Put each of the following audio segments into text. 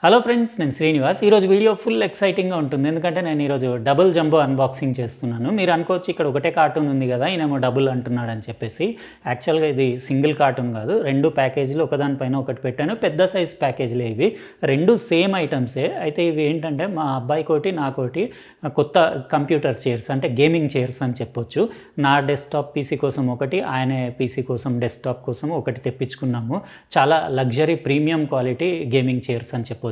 Hello friends, నేను శ్రీనివాస్. ఈరోజు video full ఎక్సైటింగ్‌గా ఉంటుంది. ఎందుకంటే నేను ఈరోజు డబుల్ జంబో అన్బాక్సింగ్ చేస్తున్నాను. మీరు అనుకోవచ్చు ఇక్కడ ఒకటే కార్టూన్ ఉంది కదా, ఈయనేమో డబుల్ అంటున్నాడని చెప్పేసి. యాక్చువల్‌గా ఇది సింగిల్ కార్టూన్ కాదు. 2 ప్యాకేజీలు ఒకదానిపైన ఒకటి పెట్టాను. పెద్ద సైజ్ ప్యాకేజీలే ఇవి. 2 సేమ్ ఐటమ్సే. అయితే ఇవి ఏంటంటే మా అబ్బాయికోటి, నాకోటి కొత్త కంప్యూటర్ చైర్స్ అంటే గేమింగ్ చైర్స్ అని చెప్పొచ్చు. నా డెస్క్‌టాప్ పీసీ కోసం ఒకటి, ఆయన పీసీ కోసం డెస్క్‌టాప్ కోసం ఒకటి తెప్పించుకున్నాము. చాలా luxury premium quality gaming chairs అని చెప్పొచ్చు.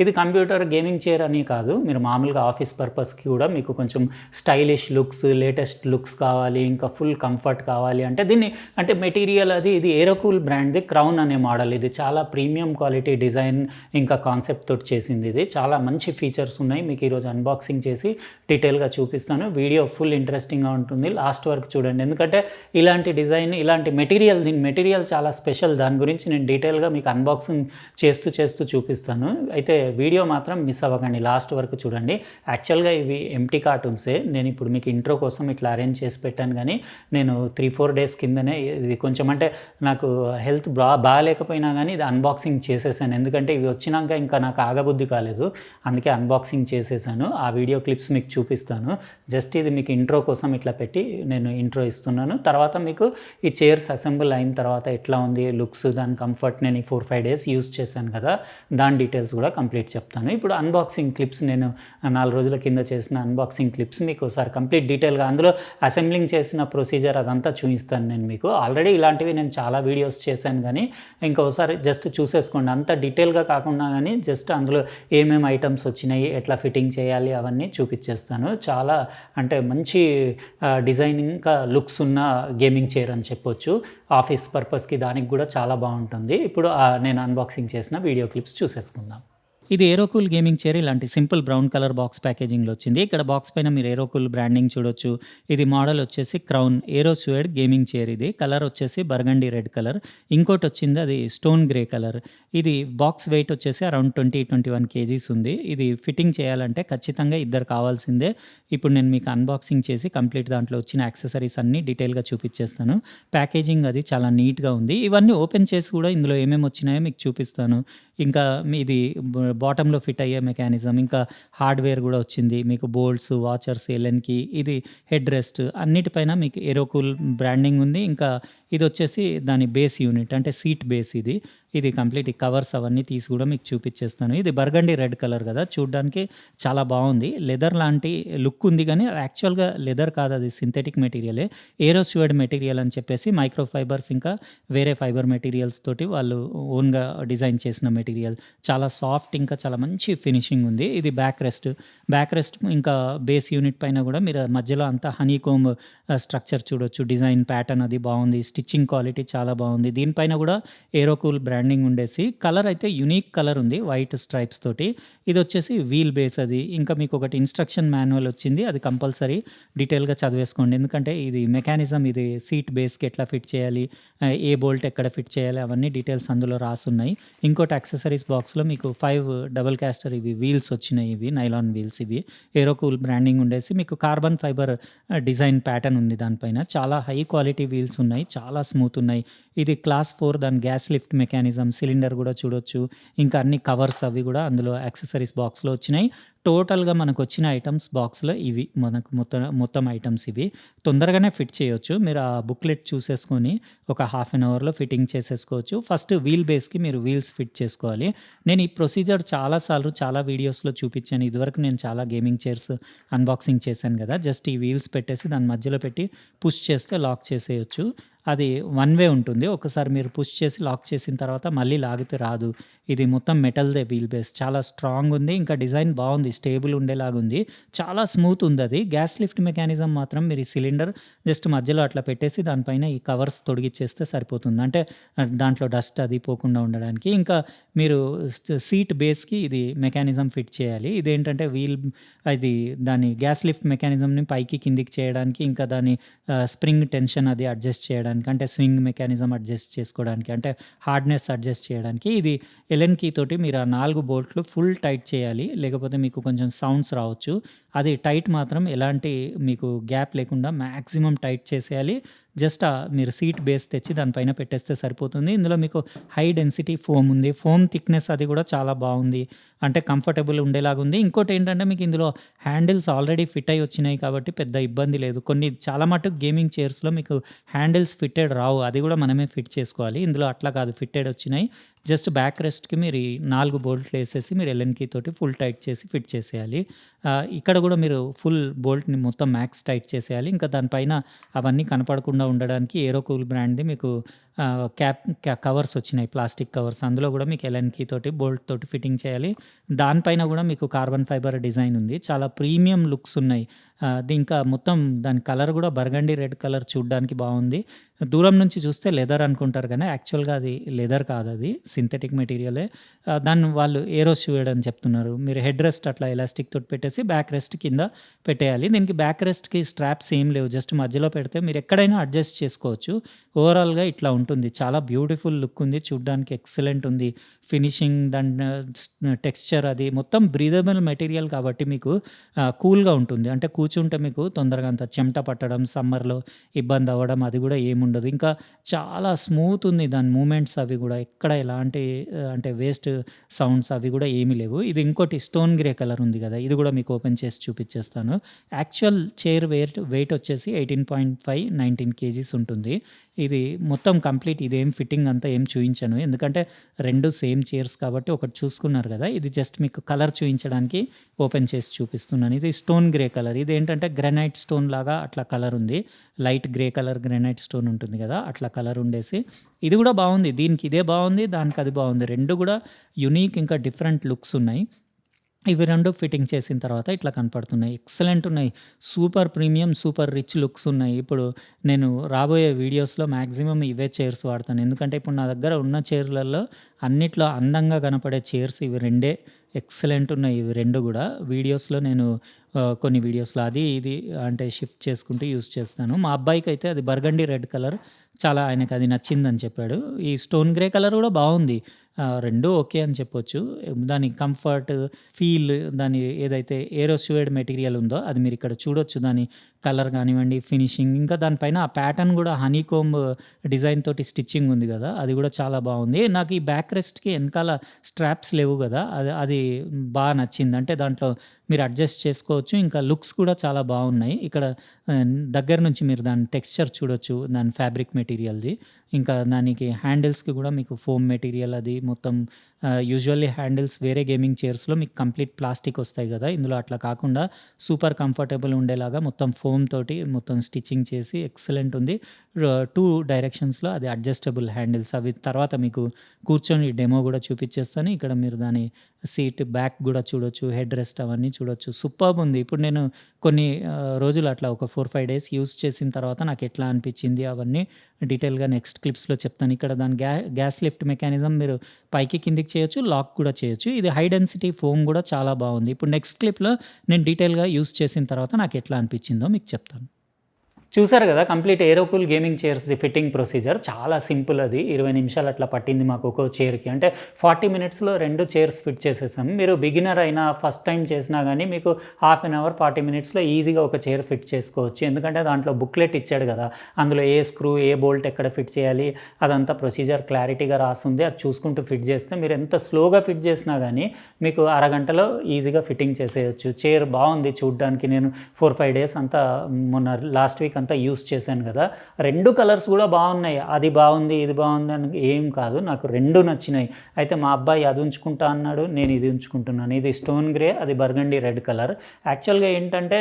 ఇది కంప్యూటర్ గేమింగ్ చైర్ అని కాదు, మీరు మామూలుగా ఆఫీస్ పర్పస్కి కూడా మీకు కొంచెం స్టైలిష్ లుక్స్, లేటెస్ట్ లుక్స్ కావాలి, ఇంకా ఫుల్ కంఫర్ట్ కావాలి అంటే దీన్ని అంటే మెటీరియల్ అది ఇది ఏరోకూల్ బ్రాండ్ది క్రౌన్ అనే మోడల్. ఇది చాలా ప్రీమియం క్వాలిటీ డిజైన్ ఇంకా కాన్సెప్ట్ తోటి చేసింది. ఇది చాలా మంచి ఫీచర్స్ ఉన్నాయి. మీకు ఈరోజు అన్బాక్సింగ్ చేసి డీటెయిల్గా చూపిస్తాను. వీడియో ఫుల్ ఇంట్రెస్టింగ్గా ఉంటుంది, లాస్ట్ వరకు చూడండి. ఎందుకంటే ఇలాంటి డిజైన్, ఇలాంటి మెటీరియల్, దీని మెటీరియల్ చాలా స్పెషల్. దాని గురించి నేను డీటెయిల్గా మీకు అన్బాక్సింగ్ చేస్తూ చూపిస్తాను. అయితే వీడియో మాత్రం మిస్ అవ్వకండి, లాస్ట్ వరకు చూడండి. యాక్చువల్గా ఇవి ఎంప్టీ కార్టూన్సే. నేను ఇప్పుడు మీకు ఇంట్రో కోసం ఇట్లా అరేంజ్ చేసి పెట్టాను, కానీ నేను 3-4 డేస్ కిందనే ఇది కొంచెం అంటే నాకు హెల్త్ బాగాలేకపోయినా కానీ ఇది అన్బాక్సింగ్ చేసేసాను. ఎందుకంటే ఇవి వచ్చినాక ఇంకా నాకు ఆగబుద్ధి కాలేదు, అందుకే అన్బాక్సింగ్ చేసేసాను. ఆ వీడియో క్లిప్స్ మీకు చూపిస్తాను. జస్ట్ ఇది మీకు ఇంట్రో కోసం ఇట్లా పెట్టి నేను ఇంట్రో ఇస్తున్నాను. తర్వాత మీకు ఈ చైర్స్ అసెంబుల్ అయిన తర్వాత ఎట్లా ఉంది లుక్స్, దాని కంఫర్ట్, నేను ఈ 4-5 డేస్ యూజ్ చేశాను కదా, దాని డీటెయిల్స్ కూడా కంప్లీట్ చెప్తాను. ఇప్పుడు అన్బాక్సింగ్ క్లిప్స్, నేను 4 రోజుల కింద చేసిన అన్బాక్సింగ్ క్లిప్స్ మీకు ఒకసారి కంప్లీట్ డీటెయిల్గా అందులో అసెంబ్లింగ్ చేసిన ప్రొసీజర్ అదంతా చూపిస్తాను నేను మీకు. ఆల్రెడీ ఇలాంటివి నేను చాలా వీడియోస్ చేశాను, కానీ ఇంకోసారి జస్ట్ చూసేసుకోండి. అంత డీటెయిల్గా కాకుండా కానీ జస్ట్ అందులో ఏమేమి ఐటమ్స్ వచ్చినాయి, ఎట్లా ఫిట్టింగ్ చేయాలి అవన్నీ చూపించేస్తాను. చాలా అంటే మంచి డిజైనింగ్ ఇంకా లుక్స్ ఉన్న గేమింగ్ చైర్ అని చెప్పొచ్చు. ఆఫీస్ పర్పస్కి దానికి కూడా చాలా బాగుంటుంది. ఇప్పుడు నేను అన్బాక్సింగ్ చేసిన వీడియో క్లిప్స్ చూసేసుకుందాం. ఇది ఏరోకూల్ గేమింగ్ చైర్. ఇలాంటి సింపుల్ బ్రౌన్ కలర్ బాక్స్ ప్యాకేజింగ్లో వచ్చింది. ఇక్కడ బాక్స్ పైన మీరు ఏరోకూల్ బ్రాండింగ్ చూడొచ్చు. ఇది మోడల్ వచ్చేసి క్రౌన్ ఏరోసువేడ్ గేమింగ్ చైర్. ఇది కలర్ వచ్చేసి బర్గండీ రెడ్ కలర్. ఇంకోటి వచ్చింది అది స్టోన్ గ్రే కలర్. ఇది బాక్స్ వెయిట్ వచ్చేసి అరౌండ్ 20-21 కేజీస్ ఉంది. ఇది ఫిట్టింగ్ చేయాలంటే ఖచ్చితంగా ఇద్దరు కావాల్సిందే. ఇప్పుడు నేను మీకు అన్బాక్సింగ్ చేసి కంప్లీట్ దాంట్లో వచ్చిన యాక్సెసరీస్ అన్నీ డీటెయిల్గా చూపించేస్తాను. ప్యాకేజింగ్ అది చాలా నీట్గా ఉంది. ఇవన్నీ ఓపెన్ చేసి కూడా ఇందులో ఏమేమి వచ్చినాయో మీకు చూపిస్తాను. ఇంకా ఇది బాటంలో ఫిట్ అయ్యే మెకానిజం, ఇంకా హార్డ్వేర్ కూడా వచ్చింది. మీకు బోల్ట్స్, వాచర్స్, ఎల్ఎన్కి, ఇది హెడ్ రెస్ట్ అన్నిటిపైన మీకు ఏరోకూల్ బ్రాండింగ్ ఉంది. ఇంకా ఇది వచ్చేసి దాని బేస్ యూనిట్ అంటే సీట్ బేస్. ఇది కంప్లీట్ ఈ కవర్స్ అవన్నీ తీసి కూడా మీకు చూపించేస్తాను. ఇది బర్గండీ రెడ్ కలర్ కదా, చూడడానికి చాలా బాగుంది. లెదర్ లాంటి లుక్ ఉంది, కానీ యాక్చువల్గా లెదర్ కాదు, అది సింథెటిక్ మెటీరియలే. ఏరోసువేడ్ మెటీరియల్ అని చెప్పేసి మైక్రో ఫైబర్స్ ఇంకా వేరే ఫైబర్ మెటీరియల్స్ తోటి వాళ్ళు ఓన్గా డిజైన్ చేసిన మెటీరియల్. చాలా సాఫ్ట్ ఇంకా చాలా మంచి ఫినిషింగ్ ఉంది. ఇది బ్యాక్ రెస్ట్ ఇంకా బేస్ యూనిట్ పైన కూడా మీరు మధ్యలో అంతా హనీకోమ్ స్ట్రక్చర్ చూడొచ్చు. డిజైన్ ప్యాటర్న్ అది బాగుంది. స్టిచ్చింగ్ క్వాలిటీ చాలా బాగుంది. దీనిపైన కూడా ఏరోకూల్ బ్రాండింగ్ ఉండేసి కలర్ అయితే యునిక్ కలర్ ఉంది, వైట్ స్ట్రైప్స్ తోటి. ఇది వచ్చేసి వీల్ బేస్. అది ఇంకా మీకు ఒకటి ఇన్స్ట్రక్షన్ మాన్యువల్ వచ్చింది, అది కంపల్సరీ డీటెయిల్గా చదివేసుకోండి. ఎందుకంటే ఇది మెకానిజం, ఇది సీట్ బేస్కి ఎట్లా ఫిట్ చేయాలి, ఏ బోల్ట్ ఎక్కడ ఫిట్ చేయాలి, అవన్నీ డీటెయిల్స్ అందులో రాసున్నాయి. ఇంకోటి యాక్సెసరీస్ బాక్స్లో మీకు 5 డబుల్ క్యాస్టర్ ఇవి వీల్స్ వచ్చినాయి. ఇవి నైలాన్ వీల్స్. ఇవి ఏరోకూల్ బ్రాండింగ్ ఉండేసి మీకు కార్బన్ ఫైబర్ డిజైన్ ప్యాటర్న్ ఉంది దానిపైన. చాలా హై క్వాలిటీ వీల్స్ ఉన్నాయి, చాలా స్మూత్ ఉన్నాయి. ఇది క్లాస్ 4 దాని గ్యాస్ లిఫ్ట్ మెకానిజం. సిలిండర్ కూడా చూడొచ్చు. ఇంకా అన్ని కవర్స్ అవి కూడా అందులో యాక్సెసరీస్ బాక్స్లో వచ్చినాయి. టోటల్గా మనకు వచ్చిన ఐటమ్స్ బాక్స్లో ఇవి మనకు మొత్తం ఐటమ్స్ ఇవి. తొందరగానే ఫిట్ చేయొచ్చు. మీరు ఆ బుక్లెట్ చూసేసుకొని ఒక హాఫ్ అన్ అవర్లో ఫిట్టింగ్ చేసేసుకోవచ్చు. ఫస్ట్ వీల్ బేస్కి మీరు వీల్స్ ఫిట్ చేసుకోవాలి. నేను ఈ ప్రొసీజర్ చాలాసార్లు చాలా వీడియోస్లో చూపించాను. ఇదివరకు నేను చాలా గేమింగ్ చైర్స్ అన్బాక్సింగ్ చేశాను కదా. జస్ట్ ఈ వీల్స్ పెట్టేసి దాని మధ్యలో పెట్టి పుష్ చేస్తే లాక్ చేసేయచ్చు. అది వన్ వే ఉంటుంది. ఒకసారి మీరు పుష్ చేసి లాక్ చేసిన తర్వాత మళ్ళీ లాగితే రాదు. ఇది మొత్తం మెటల్దే వీల్ బేస్. చాలా స్ట్రాంగ్ ఉంది. ఇంకా డిజైన్ బాగుంది, స్టేబుల్ ఉండేలాగుంది. చాలా స్మూత్ ఉంది. అది గ్యాస్ లిఫ్ట్ మెకానిజం మాత్రం మీరు ఈ సిలిండర్ జస్ట్ మధ్యలో అట్లా పెట్టేసి దానిపైన ఈ కవర్స్ తొడిగిచ్చేస్తే సరిపోతుంది. అంటే దాంట్లో డస్ట్ అది పోకుండా ఉండడానికి. ఇంకా మీరు సీట్ బేస్కి ఇది మెకానిజం ఫిట్ చేయాలి. ఇదేంటంటే అది దాని గ్యాస్ లిఫ్ట్ మెకానిజంని పైకి కిందికి చేయడానికి, ఇంకా దాని స్ప్రింగ్ టెన్షన్ అది అడ్జస్ట్ చేయడానికి, అంటే స్వింగ్ మెకానిజం అడ్జస్ట్ చేసుకోవడానికి, అంటే హార్డ్నెస్ అడ్జస్ట్ చేయడానికి. ఇది ఎల్ఎన్ కీ తోటి మీరు ఆ 4 బోల్ట్లు ఫుల్ టైట్ చేయాలి, లేకపోతే మీకు కొంచెం సౌండ్స్ రావచ్చు. అది టైట్ మాత్రం ఎలాంటి మీకు గ్యాప్ లేకుండా మ్యాక్సిమం టైట్ చేసేయాలి. జస్ట్ మీరు సీట్ బేస్ తెచ్చి దానిపైన పెట్టేస్తే సరిపోతుంది. ఇందులో మీకు హై డెన్సిటీ ఫోమ్ ఉంది. ఫోమ్ థిక్‌నెస్ అది కూడా చాలా బాగుంది. అంటే కంఫర్టబుల్ ఉండేలాగా ఉంది. ఇంకోటేంటంటే మీకు ఇందులో హ్యాండిల్స్ ఆల్రెడీ ఫిట్ అయ్యి వచ్చినాయి కాబట్టి పెద్ద ఇబ్బంది లేదు. కొన్ని చాలా మటుకు గేమింగ్ చైర్స్‌లో మీకు హ్యాండిల్స్ ఫిట్టెడ్ రావు. అది కూడా మనమే ఫిట్ చేసుకోవాలి. ఇందులో అట్లా కాదు, ఫిట్టెడ్ వచ్చినాయి. జస్ట్ బ్యాక్ రెస్ట్‌కి మీరు ఈ 4 బోల్ట్‌లేసేసి మీరు ఎల్ఎన్ కీ తోటి ఫుల్ టైట్ చేసి ఫిట్ చేసేయాలి. ఇక్కడ కూడా మీరు ఫుల్ బోల్ట్‌ని మొత్తం మ్యాక్స్ టైట్ చేసేయాలి. ఇంకా దానిపైన అవన్నీ కనపడకుండా ఉండడానికి ఏరోకూల్ బ్రాండ్‌ది మీకు కవర్స్ వచ్చినాయి, ప్లాస్టిక్ కవర్స్. అందులో కూడా మీకు ఎల్ఎన్ కీ తోటి బోల్ట్ తోటి ఫిట్టింగ్ చేయాలి. దానిపైన కూడా మీకు కార్బన్ ఫైబర్ డిజైన్ ఉంది. చాలా ప్రీమియం లుక్స్ ఉన్నాయి. ఇంకా మొత్తం దాని కలర్ కూడా బర్గండీ రెడ్ కలర్ చూడ్డానికి బాగుంది. దూరం నుంచి చూస్తే లెదర్ అనుకుంటారు కానీ యాక్చువల్‌గా అది లెదర్ కాదు, అది సింథటిక్ మెటీరియలే. దాన్ని వాళ్ళు ఏరోసుయేడ్ అని చెప్తున్నారు. మీరు హెడ్ రెస్ట్ అట్లా ఎలాస్టిక్ తోటి పెట్టేసి బ్యాక్ రెస్ట్ కింద పెట్టేయాలి. దీనికి బ్యాక్ రెస్ట్‌కి స్ట్రాప్స్ ఏం లేవు. జస్ట్ మధ్యలో పెడితే మీరు ఎక్కడైనా అడ్జస్ట్ చేసుకోవచ్చు. ఓవరాల్‌గా ఇట్లా ఉంటుంది. చాలా బ్యూటిఫుల్ లుక్ ఉంది. చూడ్డానికి ఎక్సలెంట్ ఉంది. ఫినిషింగ్ దాని టెక్స్చర్ అది మొత్తం బ్రీదబుల్ మెటీరియల్ కాబట్టి మీకు కూల్‌గా ఉంటుంది. అంటే కూర్చుంటే మీకు తొందరగా అంత చెమట పట్టడం, సమ్మర్‌లో ఇబ్బంది అవ్వడం అది కూడా ఏముండదు. ఇంకా చాలా స్మూత్ ఉంది దాని మూవ్‌మెంట్స్ అవి కూడా. ఎక్కడ ఎలాంటి అంటే వేస్ట్ సౌండ్స్ అవి కూడా ఏమీ లేవు. ఇది ఇంకోటి స్టోన్ గ్రే కలర్ ఉంది కదా! ఇది కూడా మీకు ఓపెన్ చేసి చూపించేస్తాను. యాక్చువల్ చైర్ వెయిట్ వచ్చేసి 18.5, 19 కేజీస్ ఉంటుంది. ఇది మొత్తం కంప్లీట్ ఇదేం ఫిట్టింగ్ అంతా ఏం చూయించను. ఎందుకంటే 2 సేమ్ చైర్స్ కాబట్టి ఒకటి చూసుకున్నారు కదా! ఇది జస్ట్ మీకు కలర్ చూయించడానికి ఓపెన్ చేసి చూపిస్తున్నాను. ఇది స్టోన్ గ్రే కలర్. ఇదేంటంటే గ్రానైట్ స్టోన్ లాగా అట్లా కలర్ ఉంది. Light grey colour granite stone ఉంటుంది కదా! అట్లా కలర్ ఉండేసి ఇది కూడా బాగుంది. దీనికి ఇదే బాగుంది, దానికి అది బాగుంది. 2 కూడా యూనిక్ ఇంకా డిఫరెంట్ లుక్స్ ఉన్నాయి. ఇవి 2 ఫిట్టింగ్ చేసిన తర్వాత ఇట్లా కనపడుతున్నాయి. ఎక్సలెంట్ ఉన్నాయి. Super premium, super rich looks ఉన్నాయి. ఇప్పుడు నేను రాబోయే వీడియోస్‌లో మాక్సిమం ఇవే చైర్స్ వాడతాను. ఎందుకంటే ఇప్పుడు నా దగ్గర ఉన్న చైర్‌లలో అన్నిట్లో అందంగా కనపడే చైర్స్ ఇవి 2 ఎక్సలెంట్ ఉన్నాయి ఇవి 2 కూడా. వీడియోస్‌లో నేను కొన్ని వీడియోస్‌లో అది ఇది అంటే షిఫ్ట్ చేసుకుంటూ యూజ్ చేస్తాను. మా అబ్బాయికైతే అది బర్గండీ రెడ్ కలర్ చాలా ఆయనకి అది నచ్చిందని చెప్పాడు. ఈ స్టోన్ గ్రే కలర్ కూడా బాగుంది. 2 ఓకే అని చెప్పొచ్చు. దాని కంఫర్ట్, ఫీల్, దాని ఏదైతే ఏరోసుయేడ్ మెటీరియల్ ఉందో అది మీరు ఇక్కడ చూడొచ్చు. దాని కలర్ కానివ్వండి, ఫినిషింగ్, ఇంకా దానిపైన ఆ ప్యాటర్న్ కూడా హనీకోంబ్ డిజైన్ తోటి స్టిచ్చింగ్ ఉంది కదా! అది కూడా చాలా బాగుంది. నాకు ఈ బ్యాక్ రెస్ట్‌కి వెనకాల స్ట్రాప్స్ లేవు కదా! అది బాగా నచ్చింది. అంటే దాంట్లో మీరు అడ్జస్ట్ చేసుకోవచ్చు. ఇంకా లుక్స్ కూడా చాలా బాగున్నాయి. ఇక్కడ దగ్గర నుంచి మీరు దాని టెక్స్చర్ చూడొచ్చు. దాని ఫ్యాబ్రిక్ మెటీరియల్‌ది. ఇంకా దానికి హ్యాండిల్స్‌కి కూడా మీకు ఫోమ్ మెటీరియల్ అది మొత్తం యూజువల్లీ హ్యాండిల్స్ వేరే గేమింగ్ చైర్స్‌లో మీకు కంప్లీట్ ప్లాస్టిక్ వస్తాయి కదా! ఇందులో అట్లా కాకుండా సూపర్ కంఫర్టబుల్ ఉండేలాగా మొత్తం ఫోమ్ తోటి మొత్తం స్టిచ్చింగ్ చేసి ఎక్సలెంట్ ఉంది. 2 డైరెక్షన్స్‌లో అది అడ్జస్టబుల్ హ్యాండిల్స్. అవి తర్వాత మీకు కూర్చొని డెమో కూడా చూపించేస్తాను. ఇక్కడ మీరు దాని సీట్ బ్యాక్ కూడా చూడొచ్చు. హెడ్ రెస్ట్ అవన్నీ చూడొచ్చు. సూపర్బ్ ఉంది. ఇప్పుడు నేను కొన్ని రోజులు అట్లా ఒక 4, 5 డేస్ యూజ్ చేసిన తర్వాత నాకు ఎట్లా అనిపించింది అవన్నీ డీటెయిల్‌గా నెక్స్ట్ క్లిప్స్‌లో చెప్తాను. ఇక్కడ దాని గ్యాస్ లిఫ్ట్ మెకానిజం మీరు పైకి కిందకి చేయొచ్చు, లాక్ కూడా చేయొచ్చు. ఇది హై డెన్సిటీ ఫోమ్ కూడా చాలా బాగుంది. ఇప్పుడు నెక్స్ట్ క్లిప్‌లో నేను డీటెయిల్‌గా యూజ్ చేసిన తర్వాత నాకు ఎట్లా అనిపించిందో మీకు చెప్తాను. చూసారు కదా కంప్లీట్ ఏరోకూల్ గేమింగ్ చైర్స్‌ది ఫిట్టింగ్ ప్రొసీజర్ చాలా సింపుల్. అది 20 నిమిషాలు అట్లా పట్టింది మాకు ఒక్కో చైర్‌కి. అంటే 40 మినిట్స్‌లో 2 చైర్స్ ఫిట్ చేసేసాం. మీరు బిగినర్ అయినా ఫస్ట్ టైం చేసినా కానీ మీకు హాఫ్ అన్ అవర్ 40 మినిట్స్‌లో ఈజీగా ఒక చైర్ ఫిట్ చేసుకోవచ్చు. ఎందుకంటే దాంట్లో బుక్లెట్ ఇచ్చాడు కదా! అందులో ఏ స్క్రూ, ఏ బోల్ట్ ఎక్కడ ఫిట్ చేయాలి అదంతా ప్రొసీజర్ క్లారిటీగా రాసుంది. అది చూసుకుంటూ ఫిట్ చేస్తే మీరు ఎంత స్లోగా ఫిట్ చేసినా కానీ మీకు అరగంటలో ఈజీగా ఫిట్టింగ్ చేసేయచ్చు. చైర్ బాగుంది చూడ్డానికి. నేను 4, 5 డేస్ అంతా మొన్న లాస్ట్ వీక్ అంతా యూస్ చేశాను కదా! 2 కలర్స్ కూడా బాగున్నాయి. అది బాగుంది, ఇది బాగుంది అని ఏం కాదు. నాకు 2 నచ్చినాయి. అయితే మా అబ్బాయి అది ఉంచుకుంటా అన్నాడు. నేను ఇది ఉంచుకుంటున్నాను. ఇది స్టోన్ గ్రే, అది బర్గండీ రెడ్ కలర్. యాక్చువల్‌గా ఏంటంటే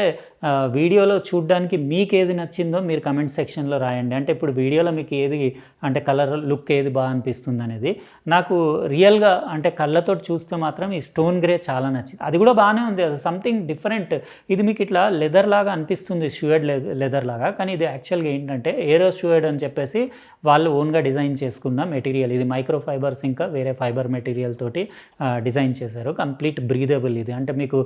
వీడియోలో చూడ్డానికి మీకు ఏది నచ్చిందో మీరు కమెంట్ సెక్షన్‌లో రాయండి. అంటే ఇప్పుడు వీడియోలో మీకు ఏది అంటే కలర్ లుక్ ఏది బాగా అనిపిస్తుంది అనేది. నాకు రియల్‌గా అంటే కళ్ళతోటి చూస్తే మాత్రం ఈ స్టోన్ గ్రే చాలా నచ్చింది. అది కూడా బాగానే ఉంది. అది సంథింగ్ డిఫరెంట్. ఇది మీకు ఇట్లా లెదర్ లాగా అనిపిస్తుంది, షుయర్డ్ లెదర్ లాగా. కానీ ఇది యాక్చువల్గా ఏంటంటే ఏరోసుయేడ్ అని చెప్పేసి వాళ్ళు ఓన్గా డిజైన్ చేసుకున్న మెటీరియల్. ఇది మైక్రో ఫైబర్స్ ఇంకా వేరే ఫైబర్ మెటీరియల్ తోటి డిజైన్ చేశారు. కంప్లీట్ బ్రీదబుల్ ఇది. అంటే మీకు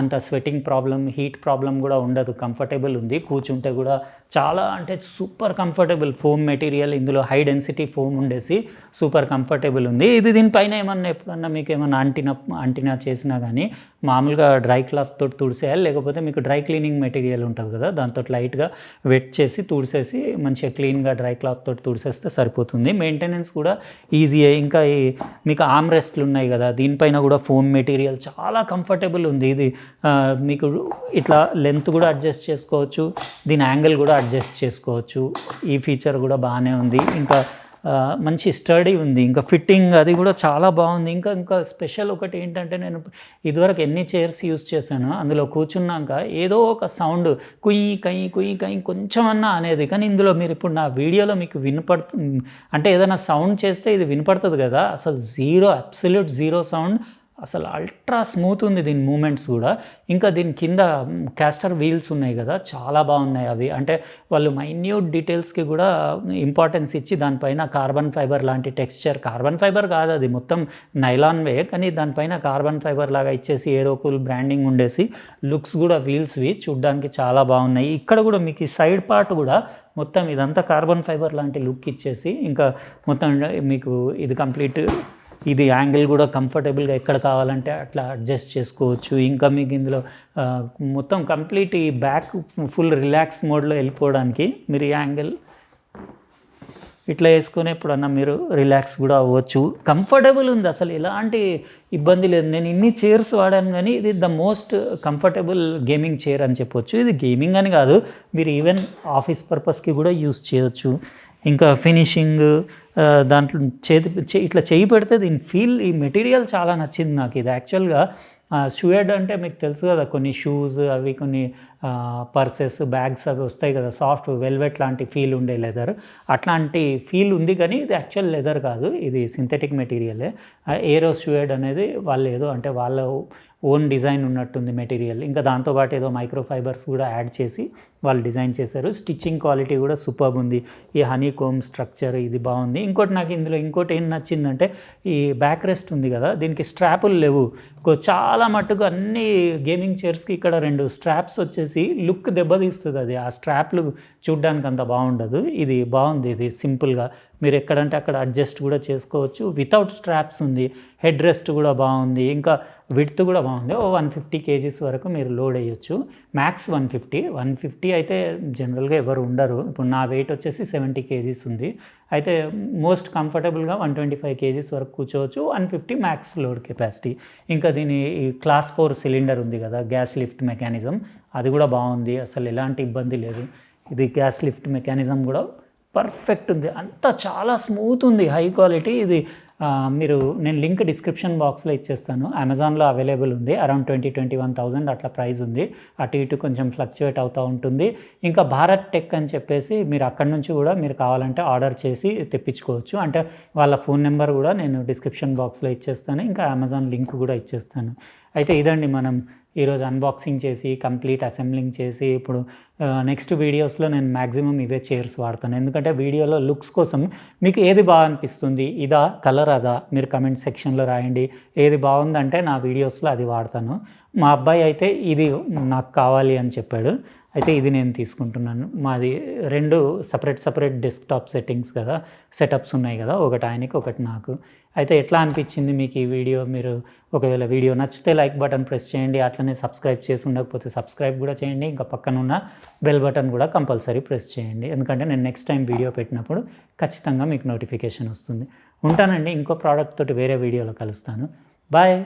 అంత స్వెటింగ్ ప్రాబ్లం, హీట్ ప్రాబ్లం కూడా ఉండదు. కంఫర్టబుల్ ఉంది. కూర్చుంటే కూడా చాలా అంటే సూపర్ కంఫర్టబుల్ ఫోమ్ మెటీరియల్. ఇందులో హై డెన్సిటీ ఫోమ్ ఉండేసి సూపర్ కంఫర్టబుల్ ఉంది. ఇది దీనిపైన ఏమన్నా ఎప్పుడన్నా మీకు ఏమన్నా అంటినా చేసినా కానీ మామూలుగా డ్రై క్లాత్ తోటి తుడిసేయాలి, లేకపోతే మీకు డ్రై క్లీనింగ్ మెటీరియల్ ఉంటుంది కదా దాంతో లైట్గా వెట్ చేసి తుడిసేసి మంచిగా క్లీన్గా డ్రై క్లాత్ తోటి తుడిసేస్తే సరిపోతుంది. మెయింటెనెన్స్ కూడా ఈజీయే. ఇంకా మీకు ఆర్మ్ రెస్ట్లు ఉన్నాయి కదా, దీనిపైన కూడా ఫోమ్ మెటీరియల్ చాలా కంఫర్టబుల్ ఉంది. ఇది మీకు ఇట్లా లెంత్ కూడా అడ్జస్ట్ చేసుకోవచ్చు, దీని యాంగిల్ కూడా అడ్జస్ట్ చేసుకోవచ్చు. ఈ ఫీచర్ కూడా బాగానే ఉంది. ఇంకా మంచి స్టడీ ఉంది, ఇంకా ఫిట్టింగ్ అది కూడా చాలా బాగుంది. ఇంకా స్పెషల్ ఒకటి ఏంటంటే, నేను ఇదివరకు ఎన్ని చైర్స్ యూస్ చేశానో అందులో కూర్చున్నాక ఏదో ఒక సౌండ్ కుయ్యి కొంచెం అన్నా అనేది, కానీ ఇందులో మీరు ఇప్పుడు నా వీడియోలో మీకు వినపడుతుంది అంటే ఏదైనా సౌండ్ చేస్తే ఇది వినపడుతుంది కదా, అసలు అబ్సల్యూట్ జీరో సౌండ్. అసలు అల్ట్రా స్మూత్ ఉంది దీని మూమెంట్స్ కూడా. ఇంకా దీని కింద క్యాస్టర్ వీల్స్ ఉన్నాయి కదా, చాలా బాగున్నాయి అవి. అంటే వాళ్ళు మైన్యూట్ డీటెయిల్స్కి కూడా ఇంపార్టెన్స్ ఇచ్చి దానిపైన కార్బన్ ఫైబర్ లాంటి టెక్స్చర్, కార్బన్ ఫైబర్ కాదు అది మొత్తం నైలాన్వే, కానీ దానిపైన కార్బన్ ఫైబర్ లాగా ఇచ్చేసి ఏరోకూల్ బ్రాండింగ్ ఉండేసి లుక్స్ కూడా వీల్స్వి చూడ్డానికి చాలా బాగున్నాయి. ఇక్కడ కూడా మీకు ఈ సైడ్ పార్ట్ కూడా మొత్తం ఇదంతా కార్బన్ ఫైబర్ లాంటి లుక్ ఇచ్చేసి, ఇంకా మొత్తం మీకు ఇది కంప్లీట్, ఇది యాంగిల్ కూడా కంఫర్టబుల్గా ఎక్కడ కావాలంటే అట్లా అడ్జస్ట్ చేసుకోవచ్చు. ఇంకా మీకు ఇందులో మొత్తం కంప్లీట్ ఈ బ్యాక్ ఫుల్ రిలాక్స్ మోడ్లో వెళ్ళిపోవడానికి మీరు ఈ యాంగిల్ ఇట్లా వేసుకొని ఎప్పుడన్నా మీరు రిలాక్స్ కూడా అవ్వచ్చు. కంఫర్టబుల్ ఉంది, అసలు ఎలాంటి ఇబ్బంది లేదు. నేను ఇన్ని చైర్స్ వాడాను కానీ ఇది the most comfortable gaming chair అని చెప్పొచ్చు. ఇది గేమింగ్ అని కాదు, మీరు ఈవెన్ ఆఫీస్ పర్పస్కి కూడా యూస్ చేయొచ్చు. ఇంకా ఫినిషింగ్ దాంట్లో ఇట్లా చేయి పెడితే దీని ఫీల్, ఈ మెటీరియల్ చాలా నచ్చింది నాకు. ఇది యాక్చువల్గా స్యూడ్ అంటే మీకు తెలుసు కదా, కొన్ని షూస్ అవి, కొన్ని పర్సెస్, బ్యాగ్స్ అవి వస్తాయి కదా, సాఫ్ట్ వెల్వెట్ లాంటి ఫీల్ ఉండే లెదర్, అట్లాంటి ఫీల్ ఉంది. కానీ ఇది యాక్చువల్ లెదర్ కాదు, ఇది సింథటిక్ మెటీరియలే. ఏరోసుయేడ్ అనేది వాళ్ళు ఏదో అంటే వాళ్ళ ఓన్ డిజైన్ ఉన్నట్టుంది మెటీరియల్. ఇంకా దాంతోపాటు ఏదో మైక్రో ఫైబర్స్ కూడా యాడ్ చేసి వాళ్ళు డిజైన్ చేశారు. స్టిచ్చింగ్ క్వాలిటీ కూడా సూపర్బ్ ఉంది. ఈ హనీ కోమ్ స్ట్రక్చర్ ఇది బాగుంది. ఇంకోటి నాకు ఇందులో ఇంకోటి ఏం నచ్చిందంటే, ఈ బ్యాక్ రెస్ట్ ఉంది కదా, దీనికి స్ట్రాపులు లేవు. చాలా మట్టుకు అన్ని గేమింగ్ చైర్స్కి ఇక్కడ 2 స్ట్రాప్స్ వచ్చేసి లుక్ దెబ్బతీస్తుంది. అది ఆ స్ట్రాప్లు చూడ్డానికి అంత బాగుండదు. ఇది బాగుంది, ఇది సింపుల్గా మీరు ఎక్కడంటే అక్కడ అడ్జస్ట్ కూడా చేసుకోవచ్చు. వితౌట్ స్ట్రాప్స్ ఉంది. హెడ్ రెస్ట్ కూడా బాగుంది. ఇంకా విడ్త్ కూడా బాగుంది. 150 kgs వరకు మీరు లోడ్ వేయచ్చు. మ్యాక్స్ 150 అయితే జనరల్గా ఎవరు ఉండరు. ఇప్పుడు నా వెయిట్ వచ్చేసి 70 kgs ఉంది. అయితే మోస్ట్ కంఫర్టబుల్గా 125 kgs వరకు కూర్చోవచ్చు. 150 మ్యాక్స్ లోడ్ కెపాసిటీ. ఇంకా దీని క్లాస్ 4 సిలిండర్ ఉంది కదా, గ్యాస్ లిఫ్ట్ మెకానిజం, అది కూడా బాగుంది. అసలు ఎలాంటి ఇబ్బంది లేదు. ఇది గ్యాస్ లిఫ్ట్ మెకానిజం కూడా పర్ఫెక్ట్ ఉంది. అంతా చాలా స్మూత్ ఉంది, హై క్వాలిటీ. ఇది నేను లింక్ డిస్క్రిప్షన్ బాక్స్లో ఇచ్చేస్తాను. అమెజాన్లో అవైలబుల్ ఉంది. అరౌండ్ 21,000 అట్లా ప్రైస్ ఉంది. అటు ఇటు కొంచెం ఫ్లక్చువేట్ అవుతూ ఉంటుంది. ఇంకా భారత్ టెక్ అని చెప్పేసి మీరు అక్కడి నుంచి కూడా మీరు కావాలంటే ఆర్డర్ చేసి తెప్పించుకోవచ్చు. అంటే వాళ్ళ ఫోన్ నెంబర్ కూడా నేను డిస్క్రిప్షన్ బాక్స్లో ఇచ్చేస్తాను. ఇంకా అమెజాన్ లింక్ కూడా ఇచ్చేస్తాను. అయితే ఇదండి మనం ఈరోజు అన్బాక్సింగ్ చేసి కంప్లీట్ అసెంబ్లింగ్ చేసి, ఇప్పుడు నెక్స్ట్ వీడియోస్లో నేను మ్యాక్సిమం ఇవే చైర్స్ వాడతాను. ఎందుకంటే వీడియోలో లుక్స్ కోసం మీకు ఏది బాగా అనిపిస్తుంది, ఇదా కలర్ అదా, మీరు కమెంట్ సెక్షన్లో రాయండి. ఏది బాగుందంటే నా వీడియోస్లో అది వాడతాను. మా అబ్బాయి అయితే ఇది నాకు కావాలి అని చెప్పాడు. అయితే ఇది నేను తీసుకుంటున్నాను. మాది 2 సపరేట్ డెస్క్టాప్ సెట్టింగ్స్ కదా, సెటప్స్ ఉన్నాయి కదా, ఒకటి ఆయనకి ఒకటి నాకు. అయితే ఎట్లా అనిపించింది మీకు ఈ వీడియో? మీరు ఒకవేళ వీడియో నచ్చితే లైక్ బటన్ ప్రెస్ చేయండి. అట్లనే సబ్స్క్రైబ్ చేసి ఉండకపోతే సబ్స్క్రైబ్ కూడా చేయండి. ఇంకా పక్కన ఉన్న బెల్ బటన్ కూడా కంపల్సరీ ప్రెస్ చేయండి. ఎందుకంటే నేను నెక్స్ట్ టైం వీడియో పెట్టినప్పుడు ఖచ్చితంగా మీకు నోటిఫికేషన్ వస్తుంది. ఉంటానండి. ఇంకో ప్రోడక్ట్ తోటి వేరే వీడియోలో కలుస్తాను. బాయ్.